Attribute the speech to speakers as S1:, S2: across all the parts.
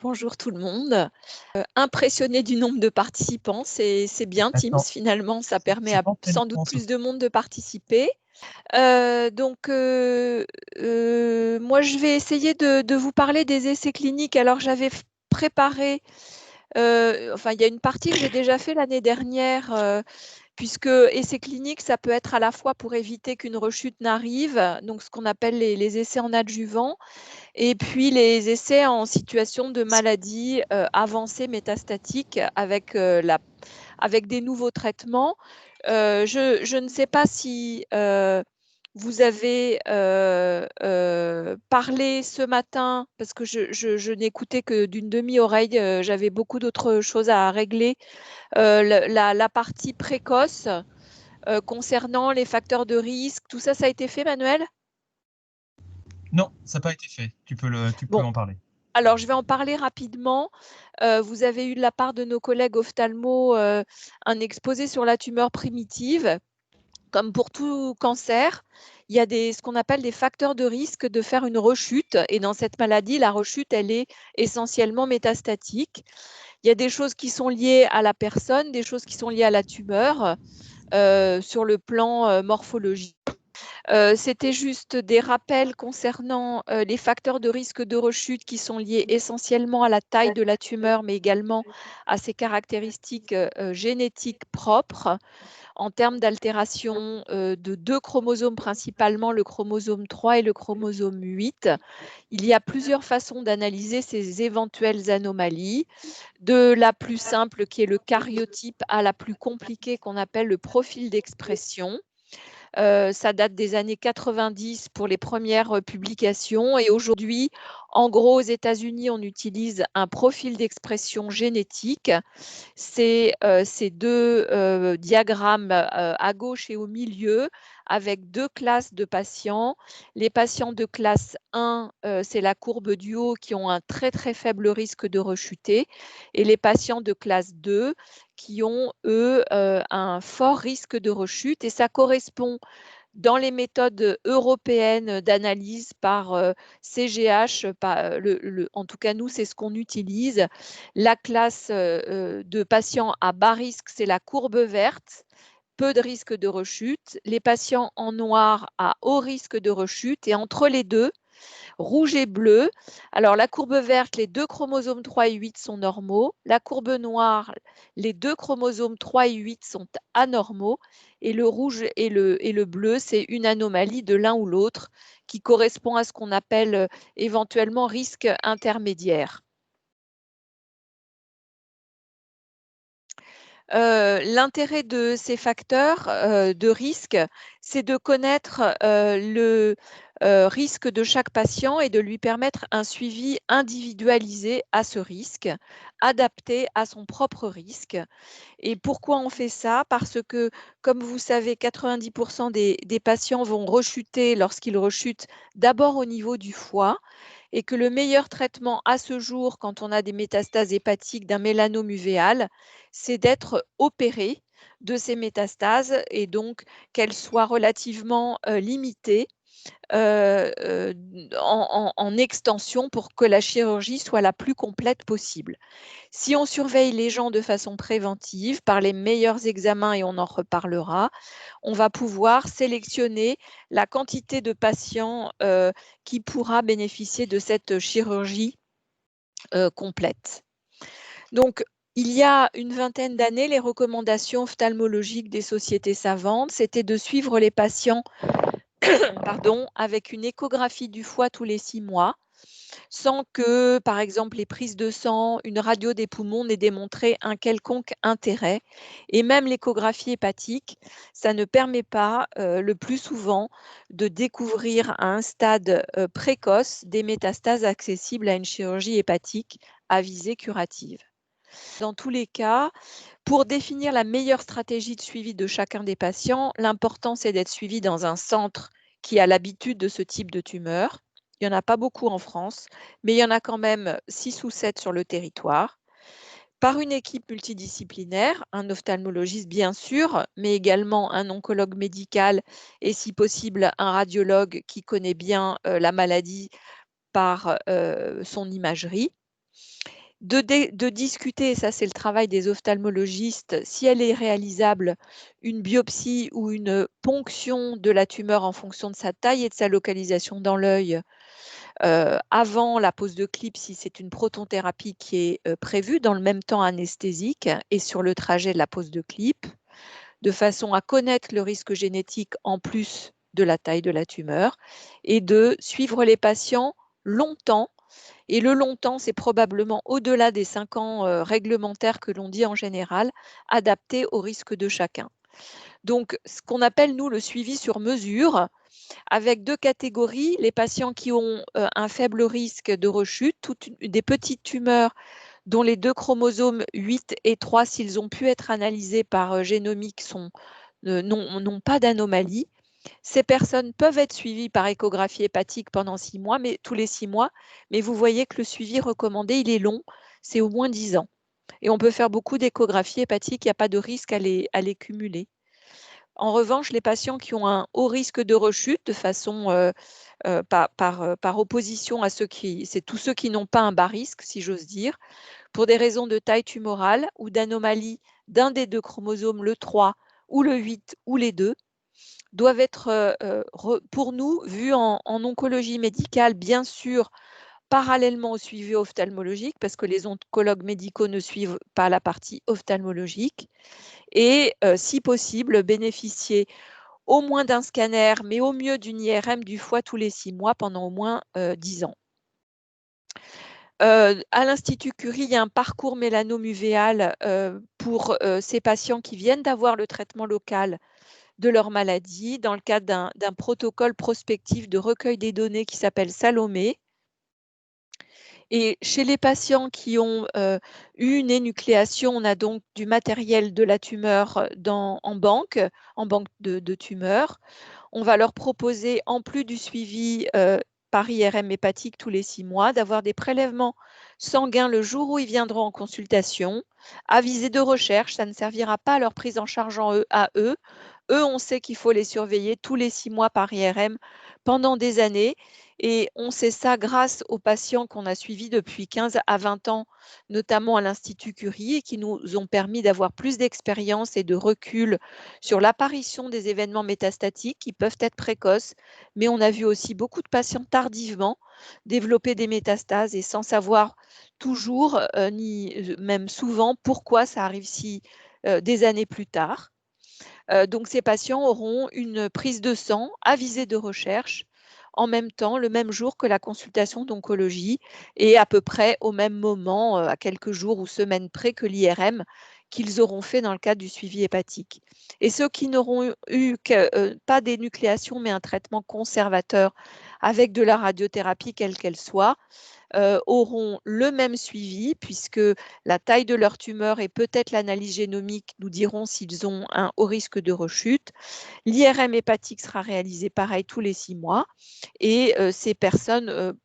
S1: Bonjour tout le monde. Impressionnée du nombre de participants, c'est bien Teams
S2: Attends,
S1: finalement, ça permet
S2: c'est
S1: à
S2: pas en pleine
S1: sans doute
S2: France.
S1: plus de monde de participer. Moi je vais essayer de vous parler des essais cliniques. Alors j'avais préparé, enfin il y a une partie que j'ai déjà fait l'année dernière, puisque essais cliniques, ça peut être à la fois pour éviter qu'une rechute n'arrive, donc ce qu'on appelle les essais en adjuvant, et puis les essais en situation de maladie avancée métastatique avec des nouveaux traitements. Je ne sais pas si vous avez parlé ce matin, parce que je n'écoutais que d'une demi-oreille, j'avais beaucoup d'autres choses à régler, la partie précoce concernant les facteurs de risque. Tout ça, ça a été fait, Manuel?
S2: Non, ça n'a pas été fait. Tu peux
S1: Bon,
S2: en parler.
S1: alors je vais en parler rapidement. Vous avez eu de la part de nos collègues ophtalmo un exposé sur la tumeur primitive. Comme pour tout cancer, il y a ce qu'on appelle des facteurs de risque de faire une rechute. Et dans cette maladie, la rechute, elle est essentiellement métastatique. Il y a des choses qui sont liées à la personne, des choses qui sont liées à la tumeur sur le plan morphologique. C'était juste des rappels concernant les facteurs de risque de rechute qui sont liés essentiellement à la taille de la tumeur, mais également à ses caractéristiques génétiques propres en termes d'altération de deux chromosomes, principalement le chromosome 3 et le chromosome 8. Il y a plusieurs façons d'analyser ces éventuelles anomalies, de la plus simple qui est le karyotype à la plus compliquée qu'on appelle le profil d'expression. Ça date des années 90 pour les premières publications et aujourd'hui, en gros, aux États-Unis, on utilise un profil d'expression génétique. C'est ces deux diagrammes à gauche et au milieu avec deux classes de patients. Les patients de classe 1, c'est la courbe du haut qui ont un très très faible risque de rechuter et les patients de classe 2 qui ont, eux, un fort risque de rechute et ça correspond dans les méthodes européennes d'analyse par CGH, en tout cas nous, c'est ce qu'on utilise. La classe de patients à bas risque, c'est la courbe verte, peu de risque de rechute. Les patients en noir à haut risque de rechute et entre les deux, rouge et bleu. Alors, la courbe verte, les deux chromosomes 3 et 8 sont normaux. La courbe noire, les deux chromosomes 3 et 8 sont anormaux. Et le rouge et le bleu, c'est une anomalie de l'un ou l'autre qui correspond à ce qu'on appelle éventuellement risque intermédiaire. L'intérêt de ces facteurs de risque, c'est de connaître le risque de chaque patient et de lui permettre un suivi individualisé à ce risque, adapté à son propre risque. Et pourquoi on fait ça? Parce que, comme vous savez, 90% des patients vont rechuter lorsqu'ils rechutent d'abord au niveau du foie et que le meilleur traitement à ce jour, quand on a des métastases hépatiques d'un mélanome uvéal, c'est d'être opéré de ces métastases et donc qu'elles soient relativement limitées en extension pour que la chirurgie soit la plus complète possible. Si on surveille les gens de façon préventive par les meilleurs examens, et on en reparlera, on va pouvoir sélectionner la quantité de patients qui pourra bénéficier de cette chirurgie complète. Donc, il y a une vingtaine d'années, les recommandations ophtalmologiques des sociétés savantes, c'était de suivre les patients avec une échographie du foie tous les 6 mois, sans que, par exemple, les prises de sang, une radio des poumons n'aient démontré un quelconque intérêt. Et même l'échographie hépatique, ça ne permet pas, le plus souvent, de découvrir à un stade précoce des métastases accessibles à une chirurgie hépatique à visée curative. Dans tous les cas, pour définir la meilleure stratégie de suivi de chacun des patients, l'important, c'est d'être suivi dans un centre qui a l'habitude de ce type de tumeur. Il n'y en a pas beaucoup en France, mais il y en a quand même 6 ou 7 sur le territoire. Par une équipe multidisciplinaire, un ophtalmologiste bien sûr, mais également un oncologue médical et si possible un radiologue qui connaît bien la maladie par son imagerie. de discuter, ça c'est le travail des ophtalmologistes, si elle est réalisable, une biopsie ou une ponction de la tumeur en fonction de sa taille et de sa localisation dans l'œil, avant la pose de clip, si c'est une protonthérapie qui est prévue dans le même temps anesthésique et sur le trajet de la pose de clip, de façon à connaître le risque génétique en plus de la taille de la tumeur et de suivre les patients longtemps. Et le longtemps, c'est probablement au-delà des 5 ans réglementaires que l'on dit en général, adapté au risque de chacun. Donc, ce qu'on appelle, nous, le suivi sur mesure, avec 2 catégories, les patients qui ont un faible risque de rechute, des petites tumeurs dont les 2 chromosomes 8 et 3, s'ils ont pu être analysés par génomique, n'ont pas d'anomalie. Ces personnes peuvent être suivies par échographie hépatique pendant 6 mois, mais tous les 6 mois, mais vous voyez que le suivi recommandé, il est long, c'est au moins 10 ans. Et on peut faire beaucoup d'échographies hépatiques, il n'y a pas de risque à les cumuler. En revanche, les patients qui ont un haut risque de rechute, de façon par opposition à c'est tous ceux qui n'ont pas un bas risque, si j'ose dire, pour des raisons de taille tumorale ou d'anomalie d'un des 2 chromosomes, le 3 ou le 8 ou les 2, doivent être pour nous vus en oncologie médicale, bien sûr, parallèlement au suivi ophtalmologique, parce que les oncologues médicaux ne suivent pas la partie ophtalmologique, et si possible, bénéficier au moins d'un scanner, mais au mieux d'une IRM du foie tous les 6 mois pendant au moins 10 ans. À l'Institut Curie, il y a un parcours mélanome-uvéal pour ces patients qui viennent d'avoir le traitement local de leur maladie dans le cadre d'un protocole prospectif de recueil des données qui s'appelle Salomé. Et chez les patients qui ont eu une énucléation, on a donc du matériel de la tumeur en banque de tumeurs. On va leur proposer, en plus du suivi par IRM hépatique tous les 6 mois, d'avoir des prélèvements sanguins le jour où ils viendront en consultation, à visée de recherche. Ça ne servira pas à leur prise en charge à eux. Eux, on sait qu'il faut les surveiller tous les 6 mois par IRM pendant des années. Et on sait ça grâce aux patients qu'on a suivis depuis 15 à 20 ans, notamment à l'Institut Curie, et qui nous ont permis d'avoir plus d'expérience et de recul sur l'apparition des événements métastatiques qui peuvent être précoces. Mais on a vu aussi beaucoup de patients tardivement développer des métastases et sans savoir toujours, ni même souvent, pourquoi ça arrive des années plus tard. Donc ces patients auront une prise de sang à visée de recherche en même temps, le même jour que la consultation d'oncologie et à peu près au même moment, à quelques jours ou semaines près que l'IRM qu'ils auront fait dans le cadre du suivi hépatique. Et ceux qui n'auront eu pas d'énucléation, mais un traitement conservateur avec de la radiothérapie, quelle qu'elle soit, auront le même suivi puisque la taille de leur tumeur et peut-être l'analyse génomique nous diront s'ils ont un haut risque de rechute. L'IRM hépatique sera réalisé pareil tous les 6 mois et ces personnes,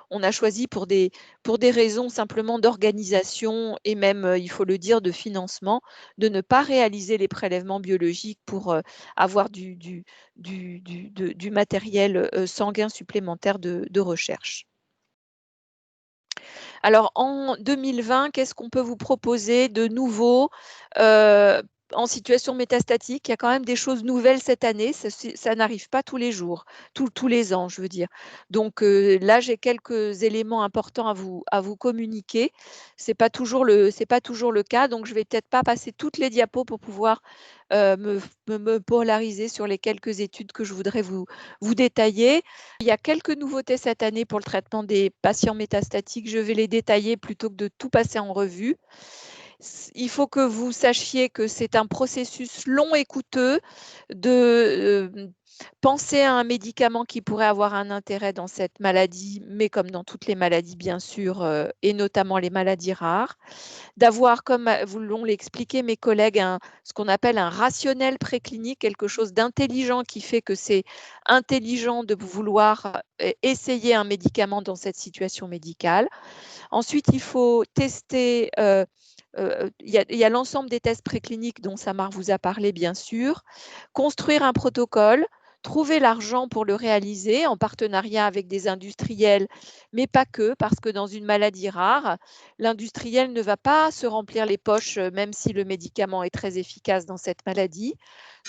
S1: on a choisi pour des raisons simplement d'organisation et même, il faut le dire, de financement, de ne pas réaliser les prélèvements biologiques pour avoir du matériel sanguin supplémentaire de recherche. Alors en 2020, qu'est-ce qu'on peut vous proposer de nouveau en situation métastatique? Il y a quand même des choses nouvelles cette année, ça n'arrive pas tous les jours, tous les ans, je veux dire. Donc là, j'ai quelques éléments importants à vous communiquer. C'est pas toujours le cas, donc je vais peut-être pas passer toutes les diapos pour pouvoir me polariser sur les quelques études que je voudrais vous détailler. Il y a quelques nouveautés cette année pour le traitement des patients métastatiques. Je vais les détailler plutôt que de tout passer en revue. Il faut que vous sachiez que c'est un processus long et coûteux de penser à un médicament qui pourrait avoir un intérêt dans cette maladie, mais comme dans toutes les maladies, bien sûr, et notamment les maladies rares. D'avoir, comme vous l'ont expliqué mes collègues, ce qu'on appelle un rationnel préclinique, quelque chose d'intelligent qui fait que c'est intelligent de vouloir essayer un médicament dans cette situation médicale. Ensuite, il faut tester, il y a l'ensemble des tests précliniques dont Samar vous a parlé, bien sûr. Construire un protocole trouver l'argent pour le réaliser en partenariat avec des industriels, mais pas que, parce que dans une maladie rare, l'industriel ne va pas se remplir les poches, même si le médicament est très efficace dans cette maladie.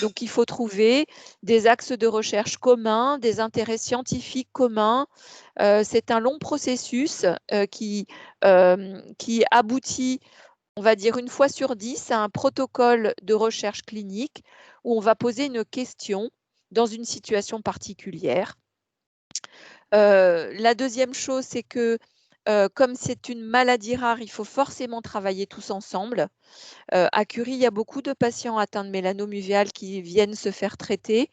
S1: Donc, il faut trouver des axes de recherche communs, des intérêts scientifiques communs. C'est un long processus qui aboutit, on va dire, une fois sur 10 à un protocole de recherche clinique où on va poser une question dans une situation particulière. La deuxième chose, c'est que comme c'est une maladie rare, il faut forcément travailler tous ensemble. À Curie, il y a beaucoup de patients atteints de mélanome uvéal qui viennent se faire traiter,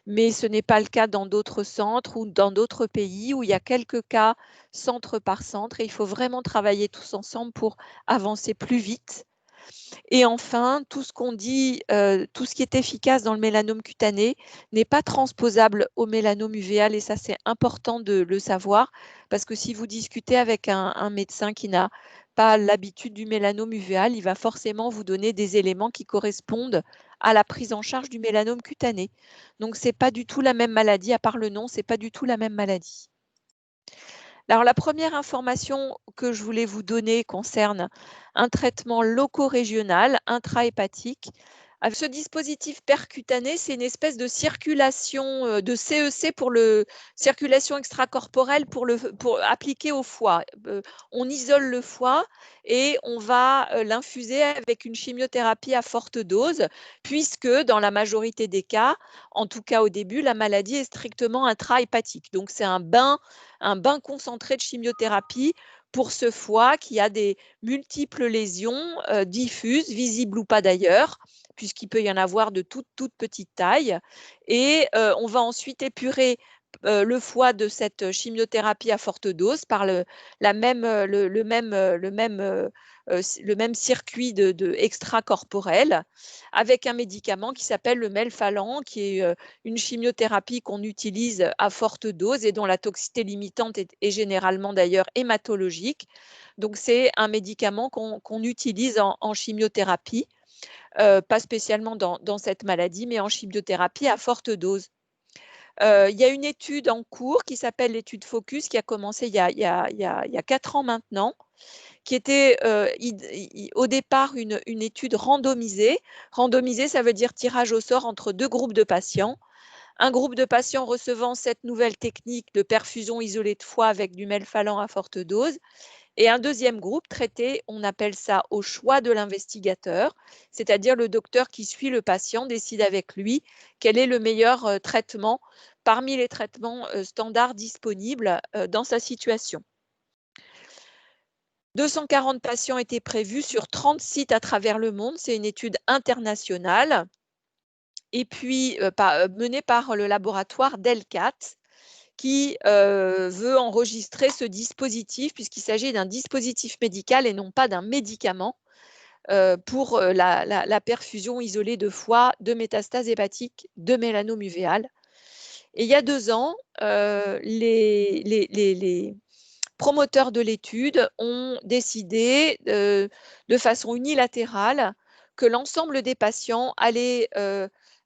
S1: mais ce n'est pas le cas dans d'autres centres ou dans d'autres pays où il y a quelques cas centre par centre et il faut vraiment travailler tous ensemble pour avancer plus vite. Et enfin, tout ce qu'on dit, tout ce qui est efficace dans le mélanome cutané n'est pas transposable au mélanome uvéal et ça, c'est important de le savoir parce que si vous discutez avec un médecin qui n'a pas l'habitude du mélanome uvéal, il va forcément vous donner des éléments qui correspondent à la prise en charge du mélanome cutané. Donc, c'est pas du tout la même maladie, à part le nom, c'est pas du tout la même maladie. Alors, la première information que je voulais vous donner concerne un traitement loco-régional intrahépatique. Avec ce dispositif percutané, c'est une espèce de circulation de CEC pour le circulation extracorporelle pour appliquer au foie. On isole le foie et on va l'infuser avec une chimiothérapie à forte dose, puisque dans la majorité des cas, en tout cas au début, la maladie est strictement intrahépatique. Donc c'est un bain concentré de chimiothérapie pour ce foie qui a des multiples lésions diffuses, visibles ou pas d'ailleurs, puisqu'il peut y en avoir de toute petite taille. Et on va ensuite épurer le foie de cette chimiothérapie à forte dose par le même circuit de extracorporel avec un médicament qui s'appelle le melphalan, qui est une chimiothérapie qu'on utilise à forte dose et dont la toxicité limitante est généralement d'ailleurs hématologique. Donc, c'est un médicament qu'on utilise en chimiothérapie, pas spécialement dans cette maladie, mais en chimiothérapie à forte dose. Il y a une étude en cours qui s'appelle l'étude Focus, qui a commencé il y a 4 ans maintenant, qui était au départ une étude randomisée. Randomisée, ça veut dire tirage au sort entre 2 groupes de patients. Un groupe de patients recevant cette nouvelle technique de perfusion isolée de foie avec du melphalan à forte dose et un deuxième groupe traité, on appelle ça au choix de l'investigateur, c'est-à-dire le docteur qui suit le patient décide avec lui quel est le meilleur traitement parmi les traitements standards disponibles dans sa situation. 240 patients étaient prévus sur 30 sites à travers le monde. C'est une étude internationale et puis menée par le laboratoire Delcat qui veut enregistrer ce dispositif puisqu'il s'agit d'un dispositif médical et non pas d'un médicament pour la perfusion isolée de foie de métastases hépatiques de mélanome uvéal. Et il y a 2 ans, les promoteurs de l'étude ont décidé de façon unilatérale que l'ensemble des patients allaient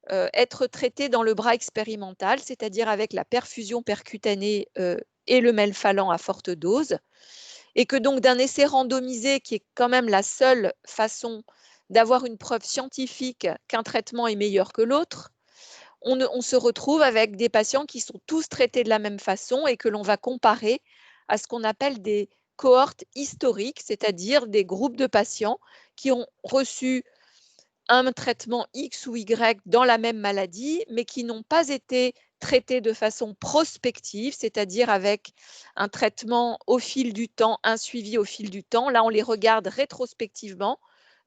S1: être traités dans le bras expérimental, c'est-à-dire avec la perfusion percutanée et le melphalan à forte dose, et que donc d'un essai randomisé qui est quand même la seule façon d'avoir une preuve scientifique qu'un traitement est meilleur que l'autre, on se retrouve avec des patients qui sont tous traités de la même façon et que l'on va comparer à ce qu'on appelle des cohortes historiques, c'est-à-dire des groupes de patients qui ont reçu un traitement X ou Y dans la même maladie, mais qui n'ont pas été traités de façon prospective, c'est-à-dire avec un traitement au fil du temps, un suivi au fil du temps. Là, on les regarde rétrospectivement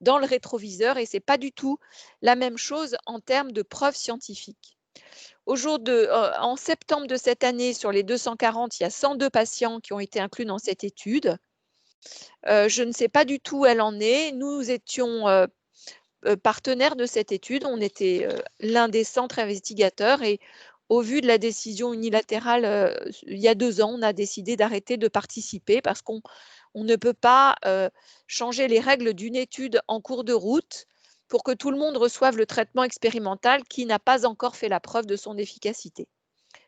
S1: dans le rétroviseur et ce n'est pas du tout la même chose en termes de preuves scientifiques. En septembre de cette année, sur les 240, il y a 102 patients qui ont été inclus dans cette étude. Je ne sais pas du tout où elle en est. Nous étions partenaires de cette étude. On était l'un des centres investigateurs et au vu de la décision unilatérale il y a 2 ans, on a décidé d'arrêter de participer parce qu'on ne peut pas changer les règles d'une étude en cours de route pour que tout le monde reçoive le traitement expérimental qui n'a pas encore fait la preuve de son efficacité.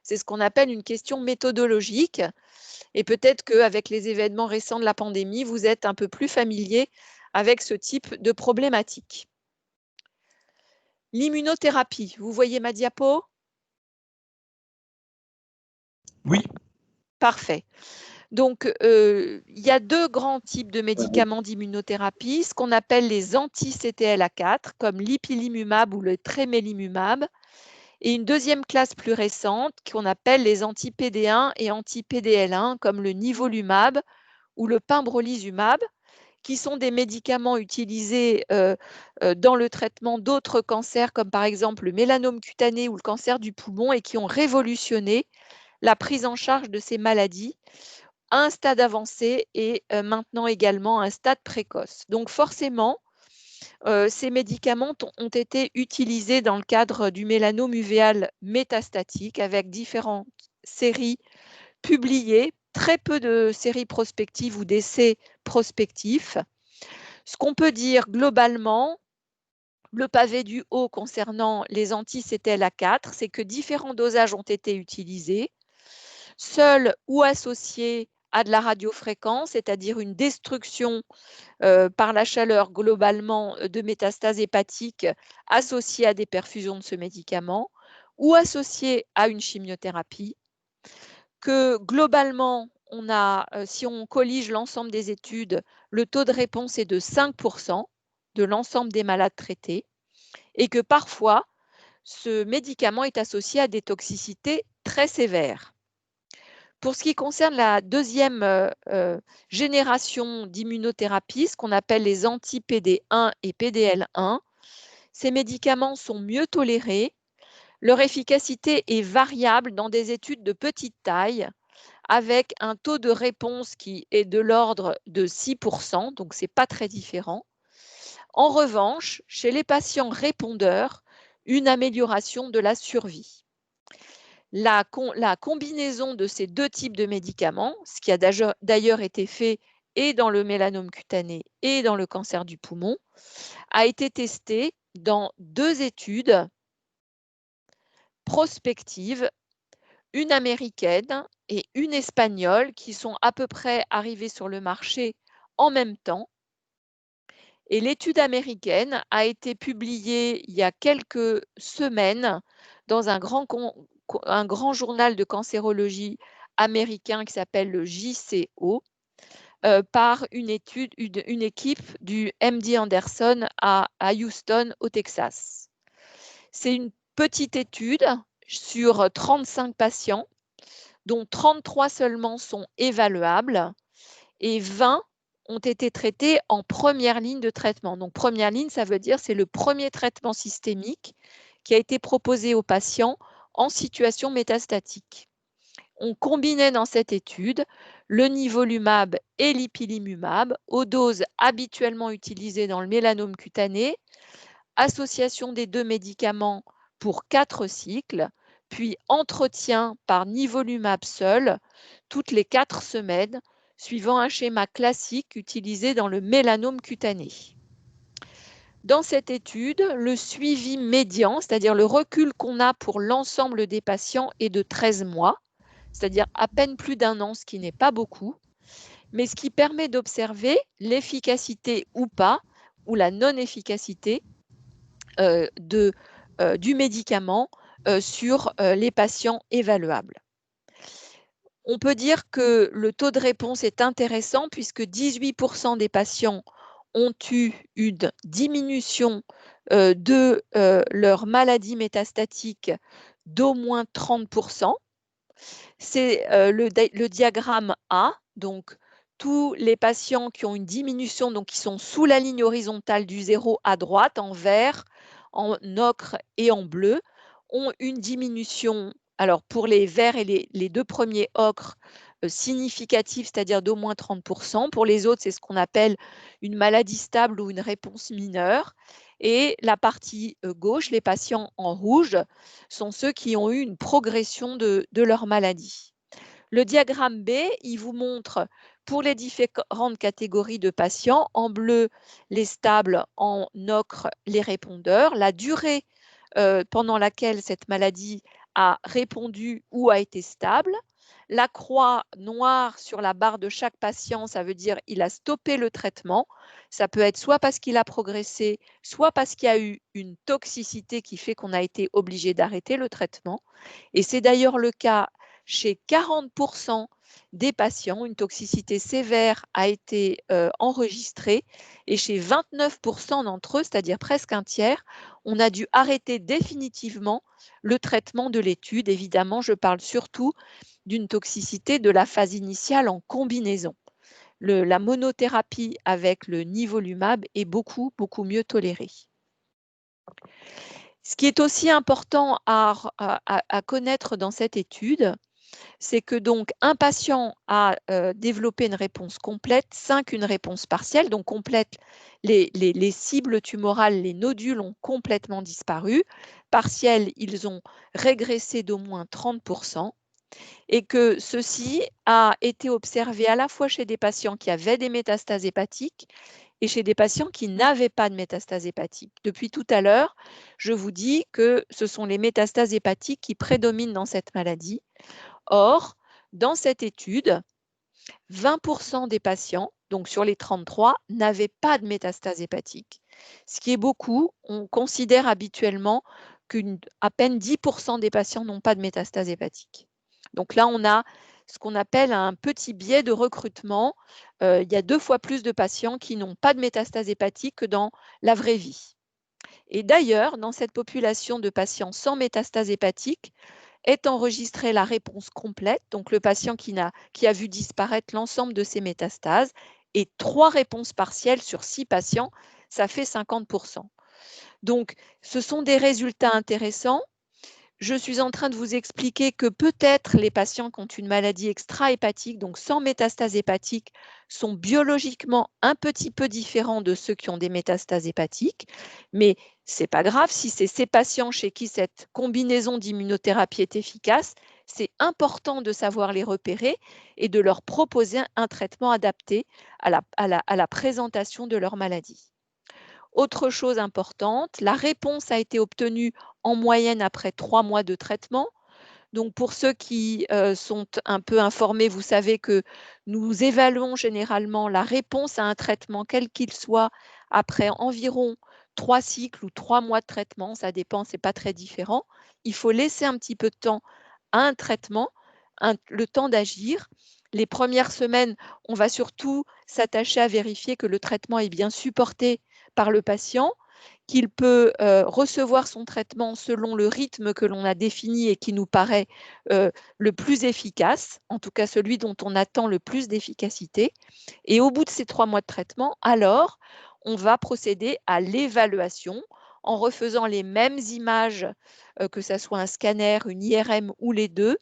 S1: C'est ce qu'on appelle une question méthodologique. Et peut-être qu'avec les événements récents de la pandémie, vous êtes un peu plus familier avec ce type de problématique. L'immunothérapie, vous voyez ma diapo?
S2: Oui.
S1: Parfait. Donc, il y a 2 grands types de médicaments d'immunothérapie, ce qu'on appelle les anti-CTLA4, comme l'ipilimumab ou le tremelimumab, et une deuxième classe plus récente qu'on appelle les anti-PD1 et anti-PDL1, comme le nivolumab ou le pembrolizumab, qui sont des médicaments utilisés dans le traitement d'autres cancers, comme par exemple le mélanome cutané ou le cancer du poumon, et qui ont révolutionné la prise en charge de ces maladies à un stade avancé et maintenant également à un stade précoce. Donc forcément, ces médicaments ont été utilisés dans le cadre du mélanome uvéal métastatique avec différentes séries publiées, très peu de séries prospectives ou d'essais prospectifs. Ce qu'on peut dire globalement, le pavé du haut concernant les anti-CTLA4, c'est que différents dosages ont été utilisés, seuls ou associés à de la radiofréquence, c'est-à-dire une destruction par la chaleur globalement de métastases hépatiques associées à des perfusions de ce médicament, ou associées à une chimiothérapie, que globalement, on a, si on collige l'ensemble des études, le taux de réponse est de 5% de l'ensemble des malades traités, et que parfois, ce médicament est associé à des toxicités très sévères. Pour ce qui concerne la deuxième génération d'immunothérapie, ce qu'on appelle les anti-PD1 et PDL1, ces médicaments sont mieux tolérés. Leur efficacité est variable dans des études de petite taille, avec un taux de réponse qui est de l'ordre de 6%, donc ce n'est pas très différent. En revanche, chez les patients répondeurs, une amélioration de la survie. La combinaison de ces 2 types de médicaments, ce qui a d'ailleurs été fait et dans le mélanome cutané et dans le cancer du poumon, a été testée dans 2 études prospectives, une américaine et une espagnole, qui sont à peu près arrivées sur le marché en même temps. Et l'étude américaine a été publiée il y a quelques semaines dans un grand journal de cancérologie américain qui s'appelle le JCO, par une équipe du MD Anderson à Houston, au Texas. C'est une petite étude sur 35 patients, dont 33 seulement sont évaluables et 20 ont été traités en première ligne de traitement. Donc, première ligne, ça veut dire c'est le premier traitement systémique qui a été proposé aux patients en situation métastatique. On combinait dans cette étude le nivolumab et l'ipilimumab aux doses habituellement utilisées dans le mélanome cutané, association des 2 médicaments pour 4 cycles, puis entretien par nivolumab seul toutes les 4 semaines, suivant un schéma classique utilisé dans le mélanome cutané. Dans cette étude, le suivi médian, c'est-à-dire le recul qu'on a pour l'ensemble des patients, est de 13 mois, c'est-à-dire à peine plus d'1 an, ce qui n'est pas beaucoup, mais ce qui permet d'observer l'efficacité ou pas, ou la non-efficacité du médicament sur les patients évaluables. On peut dire que le taux de réponse est intéressant puisque 18% des patients ont eu une diminution de leur maladie métastatique d'au moins 30%. C'est le diagramme A, donc tous les patients qui ont une diminution, donc qui sont sous la ligne horizontale du 0 à droite, en vert, en ocre et en bleu, ont une diminution, alors pour les verts et les 2 premiers ocres, significative, c'est-à-dire d'au moins 30%. Pour les autres, c'est ce qu'on appelle une maladie stable ou une réponse mineure. Et la partie gauche, les patients en rouge, sont ceux qui ont eu une progression de leur maladie. Le diagramme B, il vous montre pour les différentes catégories de patients, en bleu les stables, en ocre les répondeurs, la durée pendant laquelle cette maladie a répondu ou a été stable. La croix noire sur la barre de chaque patient, ça veut dire qu'il a stoppé le traitement. Ça peut être soit parce qu'il a progressé, soit parce qu'il y a eu une toxicité qui fait qu'on a été obligé d'arrêter le traitement. Et c'est d'ailleurs le cas chez 40% des patients. Une toxicité sévère a été enregistrée et chez 29% d'entre eux, c'est-à-dire presque un tiers, on a dû arrêter définitivement le traitement de l'étude. Évidemment, je parle surtout d'une toxicité de la phase initiale en combinaison. La monothérapie avec le nivolumab est beaucoup mieux tolérée. Ce qui est aussi important à connaître dans cette étude, c'est que donc un patient a développé une réponse complète, 5 une réponse partielle. Donc complète, les cibles tumorales, les nodules ont complètement disparu. Partiels, ils ont régressé d'au moins 30%. Et que ceci a été observé à la fois chez des patients qui avaient des métastases hépatiques et chez des patients qui n'avaient pas de métastases hépatiques. Depuis tout à l'heure, je vous dis que ce sont les métastases hépatiques qui prédominent dans cette maladie. Or, dans cette étude, 20% des patients, donc sur les 33, n'avaient pas de métastases hépatiques. Ce qui est beaucoup, on considère habituellement qu'à peine 10% des patients n'ont pas de métastases hépatiques. Donc là, on a ce qu'on appelle un petit biais de recrutement. Il y a 2 fois plus de patients qui n'ont pas de métastases hépatiques que dans la vraie vie. Et d'ailleurs, dans cette population de patients sans métastases hépatiques, est enregistrée la réponse complète, donc le patient qui a vu disparaître l'ensemble de ses métastases, et 3 réponses partielles sur 6 patients, ça fait 50%. Donc, ce sont des résultats intéressants. Je suis en train de vous expliquer que peut-être les patients qui ont une maladie extra-hépatique, donc sans métastases hépatiques, sont biologiquement un petit peu différents de ceux qui ont des métastases hépatiques, mais ce n'est pas grave si c'est ces patients chez qui cette combinaison d'immunothérapie est efficace. C'est important de savoir les repérer et de leur proposer un traitement adapté à la présentation de leur maladie. Autre chose importante, la réponse a été obtenue en moyenne après 3 mois de traitement. Donc pour ceux qui sont un peu informés, vous savez que nous évaluons généralement la réponse à un traitement, quel qu'il soit, après environ 3 cycles ou 3 mois de traitement. Ça dépend, ce n'est pas très différent. Il faut laisser un petit peu de temps à un traitement, le temps d'agir. Les premières semaines, on va surtout s'attacher à vérifier que le traitement est bien supporté par le patient, qu'il peut recevoir son traitement selon le rythme que l'on a défini et qui nous paraît le plus efficace, en tout cas celui dont on attend le plus d'efficacité. Et au bout de ces 3 mois de traitement, alors, on va procéder à l'évaluation en refaisant les mêmes images, que ce soit un scanner, une IRM ou les deux,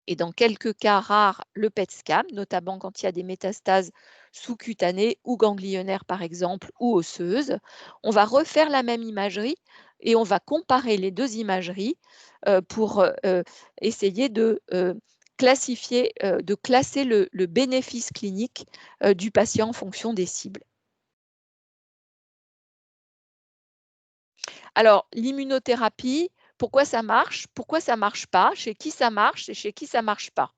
S1: et dans quelques cas rares, le PET scan, notamment quand il y a des métastases sous-cutanées ou ganglionnaires par exemple, ou osseuses. On va refaire la même imagerie et on va comparer les deux imageries pour essayer de classifier, de classer le bénéfice clinique du patient en fonction des cibles. Alors, l'immunothérapie, pourquoi ça marche marche pas, chez qui ça marche et chez qui ça marche pas.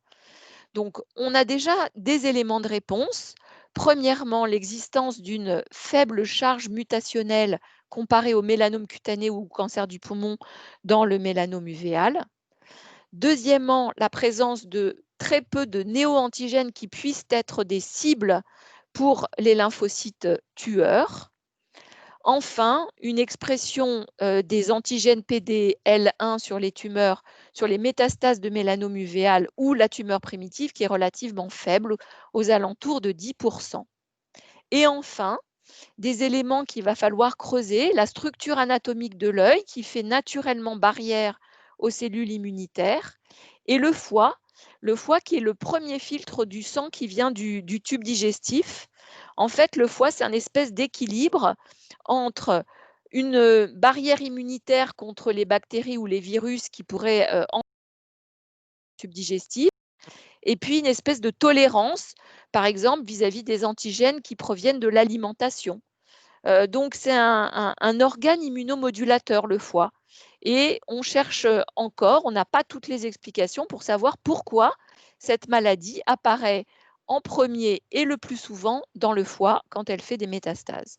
S1: Donc, on a déjà des éléments de réponse. Premièrement, l'existence d'une faible charge mutationnelle comparée au mélanome cutané ou au cancer du poumon dans le mélanome uvéal. Deuxièmement, la présence de très peu de néo-antigènes qui puissent être des cibles pour les lymphocytes tueurs. Enfin, une expression des antigènes PD-L1 sur les tumeurs, sur les métastases de mélanome uvéal ou la tumeur primitive qui est relativement faible, aux alentours de 10%. Et enfin, des éléments qu'il va falloir creuser, la structure anatomique de l'œil qui fait naturellement barrière aux cellules immunitaires, et le foie qui est le premier filtre du sang qui vient du tube digestif. En fait, le foie, c'est un espèce d'équilibre entre une barrière immunitaire contre les bactéries ou les virus qui pourraient entrer dans le tube digestif et puis une espèce de tolérance, par exemple, vis-à-vis des antigènes qui proviennent de l'alimentation. Donc, c'est un organe immunomodulateur, le foie. Et on cherche encore, on n'a pas toutes les explications pour savoir pourquoi cette maladie apparaît en premier et le plus souvent dans le foie quand elle fait des métastases.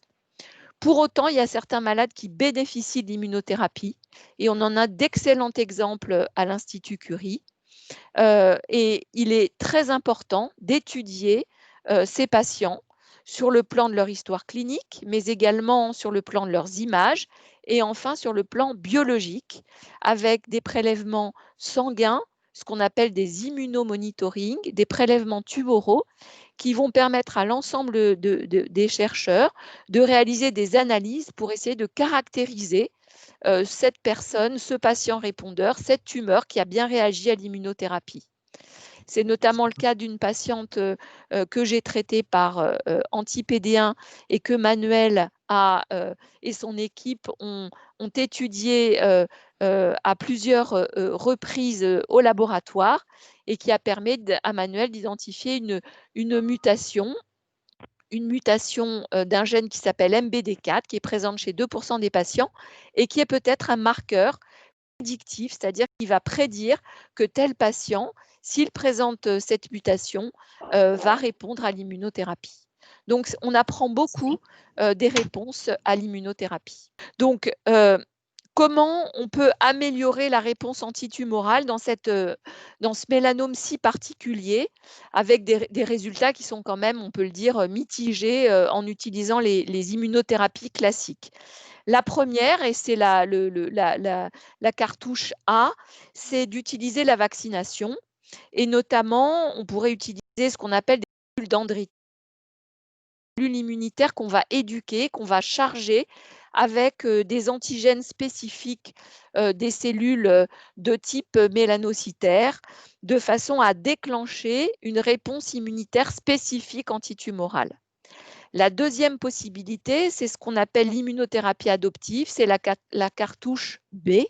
S1: Pour autant, il y a certains malades qui bénéficient de l'immunothérapie et on en a d'excellents exemples à l'Institut Curie. Et il est très important d'étudier ces patients sur le plan de leur histoire clinique, mais également sur le plan de leurs images et enfin sur le plan biologique, avec des prélèvements sanguins, ce qu'on appelle des immunomonitoring, des prélèvements tumoraux qui vont permettre à l'ensemble des chercheurs de réaliser des analyses pour essayer de caractériser cette personne, ce patient répondeur, cette tumeur qui a bien réagi à l'immunothérapie. C'est notamment le cas d'une patiente que j'ai traitée par anti-PD1 et que Manuel et son équipe ont étudié à plusieurs reprises au laboratoire et qui a permis à Manuel d'identifier une mutation d'un gène qui s'appelle MBD4, qui est présente chez 2% des patients et qui est peut-être un marqueur prédictif, c'est-à-dire qui va prédire que tel patient, s'il présente cette mutation, va répondre à l'immunothérapie. Donc, on apprend beaucoup des réponses à l'immunothérapie. Donc, comment on peut améliorer la réponse antitumorale dans ce mélanome si particulier, avec des résultats qui sont quand même, on peut le dire, mitigés en utilisant les immunothérapies classiques. La première, et c'est la cartouche A, c'est d'utiliser la vaccination. Et notamment, on pourrait utiliser ce qu'on appelle des cellules dendrites, des cellules immunitaires qu'on va éduquer, qu'on va charger avec des antigènes spécifiques des cellules de type mélanocytaire, de façon à déclencher une réponse immunitaire spécifique antitumorale. La deuxième possibilité, c'est ce qu'on appelle l'immunothérapie adoptive, c'est la cartouche B.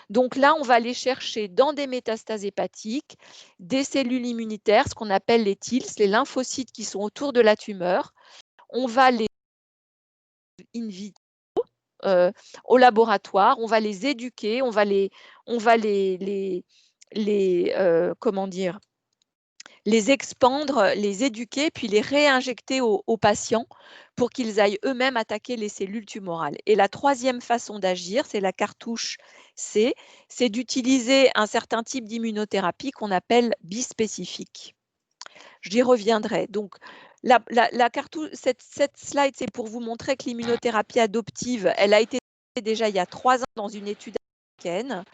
S1: Donc là, on va aller chercher dans des métastases hépatiques des cellules immunitaires, ce qu'on appelle les TILS, les lymphocytes qui sont autour de la tumeur. On va les in vitro au laboratoire, on va les éduquer, on va les expandre, les éduquer, puis les réinjecter aux patients pour qu'ils aillent eux-mêmes attaquer les cellules tumorales. Et la troisième façon d'agir, c'est la cartouche C, c'est d'utiliser un certain type d'immunothérapie qu'on appelle bispécifique. J'y reviendrai. Donc, cette slide, c'est pour vous montrer que l'immunothérapie adoptive, elle a été déjà il y a 3 ans dans une étude américaine,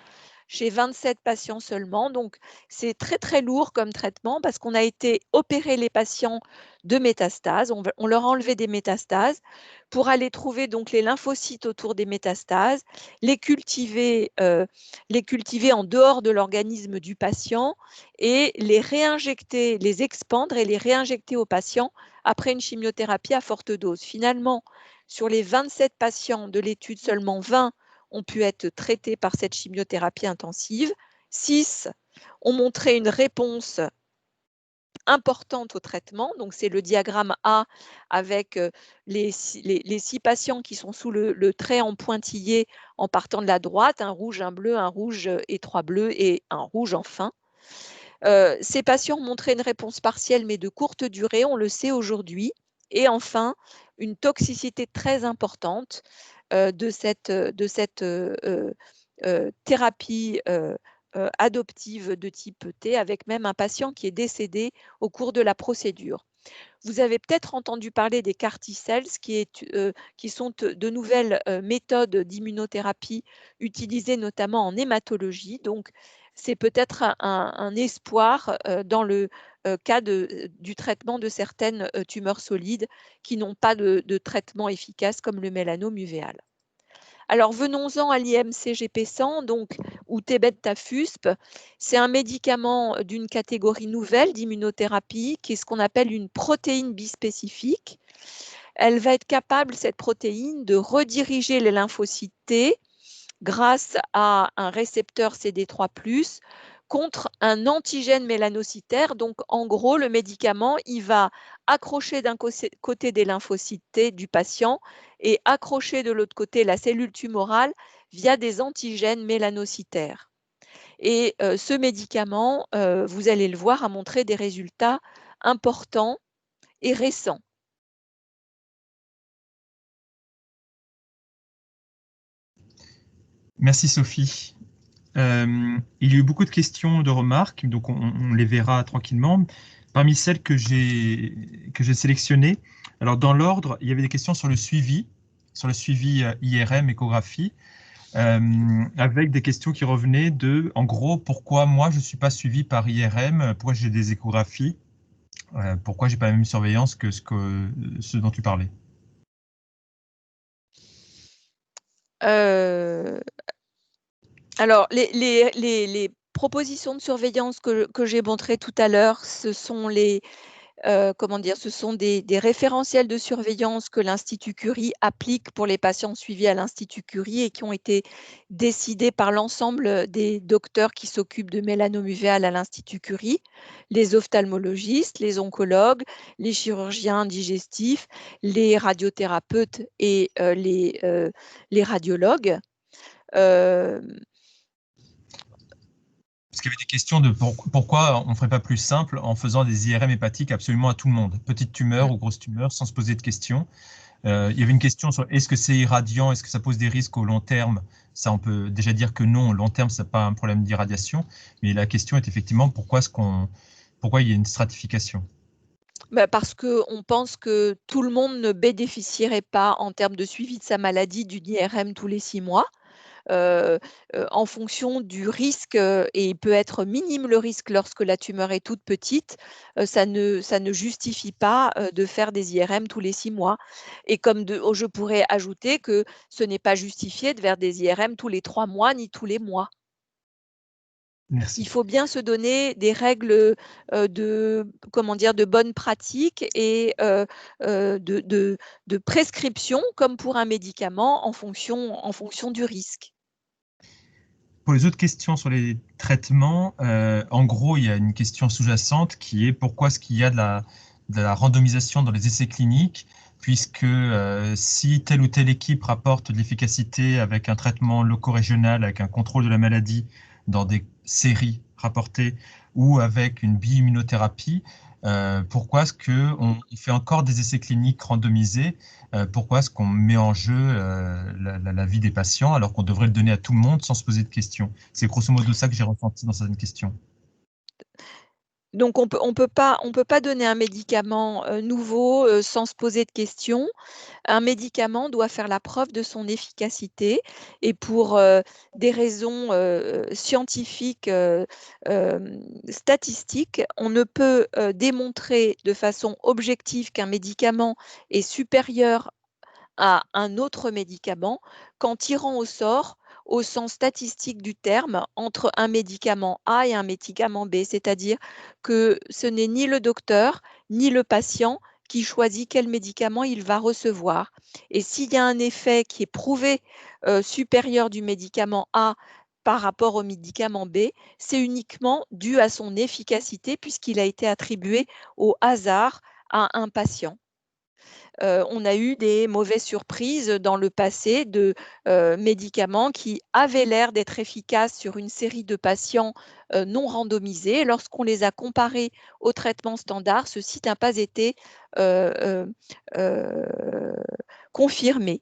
S1: chez 27 patients seulement. Donc, c'est très, très lourd comme traitement parce qu'on a été opérer les patients de métastases. On leur a enlevé des métastases pour aller trouver donc les lymphocytes autour des métastases, les cultiver en dehors de l'organisme du patient et les réinjecter, les expandre et les réinjecter au patient après une chimiothérapie à forte dose. Finalement, sur les 27 patients de l'étude, seulement 20 ont pu être traités par cette chimiothérapie intensive. 6 ont montré une réponse importante au traitement. Donc, c'est le diagramme A avec les 6 patients qui sont sous le trait en pointillé en partant de la droite, un rouge, un bleu, un rouge et 3 bleus et un rouge enfin. Ces patients ont montré une réponse partielle mais de courte durée, on le sait aujourd'hui. Et enfin, une toxicité très importante de cette thérapie adoptive de type T, avec même un patient qui est décédé au cours de la procédure. Vous avez peut-être entendu parler des CAR T-cells, qui sont de nouvelles méthodes d'immunothérapie utilisées notamment en hématologie. Donc, c'est peut-être un espoir dans le cas du traitement de certaines tumeurs solides qui n'ont pas de traitement efficace comme le mélanome uvéal. Alors venons-en à l'IMC-GP100, donc, ou Tebentafusp. C'est un médicament d'une catégorie nouvelle d'immunothérapie qui est ce qu'on appelle une protéine bispécifique. Elle va être capable, cette protéine, de rediriger les lymphocytes T grâce à un récepteur CD3+, contre un antigène mélanocytaire. Donc, en gros, le médicament, il va accrocher d'un côté des lymphocytes T du patient et accrocher de l'autre côté la cellule tumorale via des antigènes mélanocytaires. Et ce médicament, vous allez le voir, a montré des résultats importants et récents.
S2: Merci Sophie. Il y a eu beaucoup de questions, de remarques, donc on les verra tranquillement. Parmi celles que j'ai sélectionnées, alors dans l'ordre, il y avait des questions sur le suivi IRM, échographie, avec des questions qui revenaient de, en gros, pourquoi moi je ne suis pas suivi par IRM, pourquoi j'ai des échographies, pourquoi j'ai pas la même surveillance que ce dont tu parlais.
S1: Alors, les propositions de surveillance que j'ai montrées tout à l'heure, ce sont ce sont des référentiels de surveillance que l'Institut Curie applique pour les patients suivis à l'Institut Curie et qui ont été décidés par l'ensemble des docteurs qui s'occupent de mélanome uvéal à l'Institut Curie, les ophtalmologistes, les oncologues, les chirurgiens digestifs, les radiothérapeutes et les radiologues.
S2: Parce qu'il y avait des questions de pourquoi on ne ferait pas plus simple en faisant des IRM hépatiques absolument à tout le monde, petite tumeur ou grosse tumeur, sans se poser de questions. Il y avait une question sur est-ce que c'est irradiant, est-ce que ça pose des risques au long terme? Ça, on peut déjà dire que non, au long terme, ce n'est pas un problème d'irradiation. Mais la question est effectivement pourquoi il y a une stratification?
S1: Parce qu'on pense que tout le monde ne bénéficierait pas, en termes de suivi de sa maladie, d'une IRM tous les 6 mois. En fonction du risque, et il peut être minime le risque lorsque la tumeur est toute petite, ça ne justifie pas, de faire des IRM tous les 6 mois. Et je pourrais ajouter que ce n'est pas justifié de faire des IRM tous les 3 mois ni tous les mois.
S2: Merci.
S1: Il faut bien se donner des règles de bonne pratique et de prescription, comme pour un médicament, en fonction du risque.
S2: Pour les autres questions sur les traitements, en gros, il y a une question sous-jacente qui est pourquoi est-ce qu'il y a de la randomisation dans les essais cliniques, puisque si telle ou telle équipe rapporte de l'efficacité avec un traitement loco-régional, avec un contrôle de la maladie dans des séries rapportées, ou avec une bi-immunothérapie, pourquoi est-ce qu'on fait encore des essais cliniques randomisés? Pourquoi est-ce qu'on met en jeu la vie des patients alors qu'on devrait le donner à tout le monde sans se poser de questions? C'est grosso modo ça que j'ai ressenti dans certaines questions.
S1: Donc on peut pas donner un médicament, nouveau, sans se poser de questions. Un médicament doit faire la preuve de son efficacité et pour, des raisons, scientifiques, statistiques, on ne peut, démontrer de façon objective qu'un médicament est supérieur à un autre médicament qu'en tirant au sort, au sens statistique du terme, entre un médicament A et un médicament B. C'est-à-dire que ce n'est ni le docteur, ni le patient qui choisit quel médicament il va recevoir. Et s'il y a un effet qui est prouvé, supérieur du médicament A par rapport au médicament B, c'est uniquement dû à son efficacité puisqu'il a été attribué au hasard à un patient. On a eu des mauvaises surprises dans le passé de, médicaments qui avaient l'air d'être efficaces sur une série de patients, non randomisés. Lorsqu'on les a comparés au traitement standard, ceci n'a pas été, heu confirmé.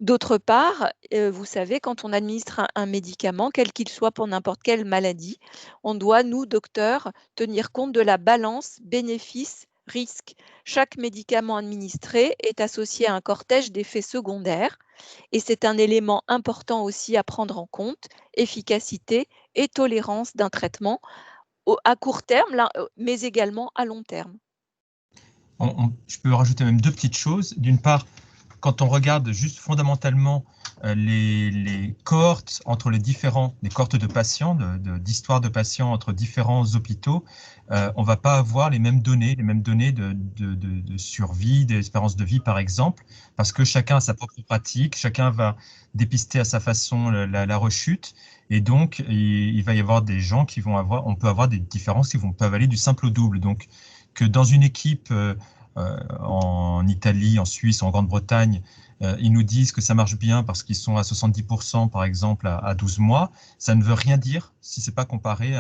S1: D'autre part, vous savez, quand on administre un médicament, quel qu'il soit pour n'importe quelle maladie, on doit, nous, docteurs, tenir compte de la balance bénéfice-risque. Chaque médicament administré est associé à un cortège d'effets secondaires et c'est un élément important aussi à prendre en compte, efficacité et tolérance d'un traitement à court terme, là, mais également à long terme.
S2: Je peux rajouter même deux petites choses. D'une part, quand on regarde juste fondamentalement les cohortes entre les cohortes de patients, d'histoires de patients entre différents hôpitaux, on ne va pas avoir les mêmes données de survie, d'espérance de vie par exemple, parce que chacun a sa propre pratique, chacun va dépister à sa façon la rechute, et donc il va y avoir des gens on peut avoir des différences qui peuvent aller du simple au double. Donc que dans une équipe en Italie, en Suisse, en Grande-Bretagne, ils nous disent que ça marche bien parce qu'ils sont à 70% par exemple à 12 mois, ça ne veut rien dire si ce n'est pas comparé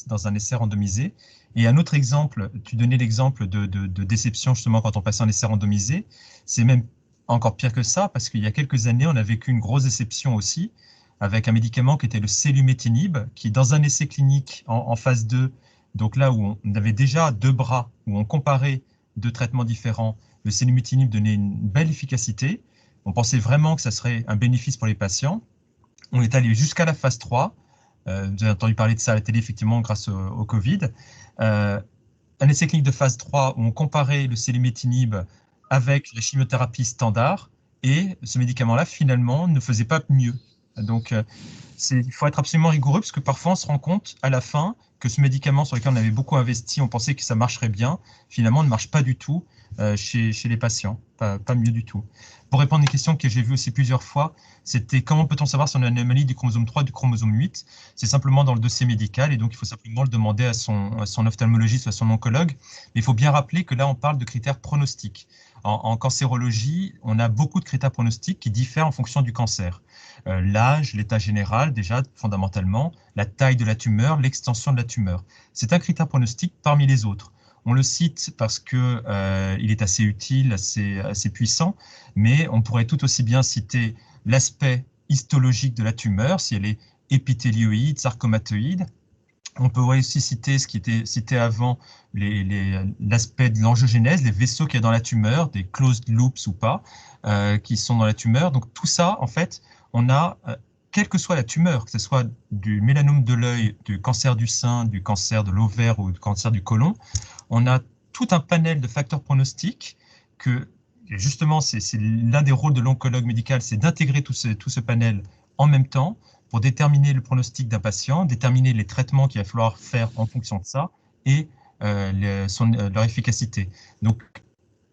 S2: dans un essai randomisé. Et un autre exemple, tu donnais l'exemple de déception justement quand on passait en essai randomisé, c'est même encore pire que ça parce qu'il y a quelques années, on a vécu une grosse déception aussi avec un médicament qui était le selumetinib, qui dans un essai clinique en phase 2, donc là où on avait déjà 2 bras, où on comparait 2 traitements différents, le selumetinib donnait une belle efficacité. On pensait vraiment que ça serait un bénéfice pour les patients. On est allé jusqu'à la phase 3. Vous avez entendu parler de ça à la télé, effectivement, grâce au Covid. Un essai clinique de phase 3 où on comparait le selumetinib avec la chimiothérapie standard, et ce médicament-là, finalement, ne faisait pas mieux. Donc, il faut être absolument rigoureux parce que parfois, on se rend compte à la fin que ce médicament sur lequel on avait beaucoup investi, on pensait que ça marcherait bien, finalement, ne marche pas du tout chez les patients, pas mieux du tout. Pour répondre à une question que j'ai vue aussi plusieurs fois, c'était comment peut-on savoir si on a une anomalie du chromosome 3 ou du chromosome 8? C'est simplement dans le dossier médical, et donc il faut simplement le demander à son ophtalmologiste ou à son oncologue. Mais il faut bien rappeler que là, on parle de critères pronostiques. En cancérologie, on a beaucoup de critères pronostiques qui diffèrent en fonction du cancer. L'âge, l'état général, déjà, fondamentalement, la taille de la tumeur, l'extension de la tumeur. C'est un critère pronostique parmi les autres. On le cite parce que il est assez utile, assez puissant, mais on pourrait tout aussi bien citer l'aspect histologique de la tumeur, si elle est épithélioïde, sarcomatoïde. On peut aussi citer ce qui était cité avant, l'aspect de l'angiogénèse, les vaisseaux qu'il y a dans la tumeur, des closed loops ou pas, qui sont dans la tumeur. Donc tout ça, en fait, on a, quelle que soit la tumeur, que ce soit du mélanome de l'œil, du cancer du sein, du cancer de l'ovaire ou du cancer du côlon, on a tout un panel de facteurs pronostiques que, justement, c'est l'un des rôles de l'oncologue médical, c'est d'intégrer tout ce panel en même temps pour déterminer le pronostic d'un patient, déterminer les traitements qu'il va falloir faire en fonction de ça et leur efficacité. Donc,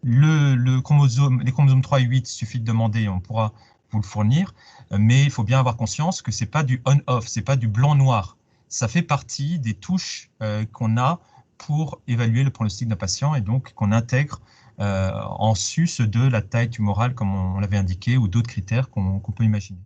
S2: les chromosomes 3 et 8, il suffit de demander et on pourra vous le fournir, mais il faut bien avoir conscience que ce n'est pas du on-off, ce n'est pas du blanc-noir. Ça fait partie des touches qu'on a pour évaluer le pronostic d'un patient et donc qu'on intègre en sus de la taille tumorale, comme on l'avait indiqué, ou d'autres critères qu'on peut imaginer.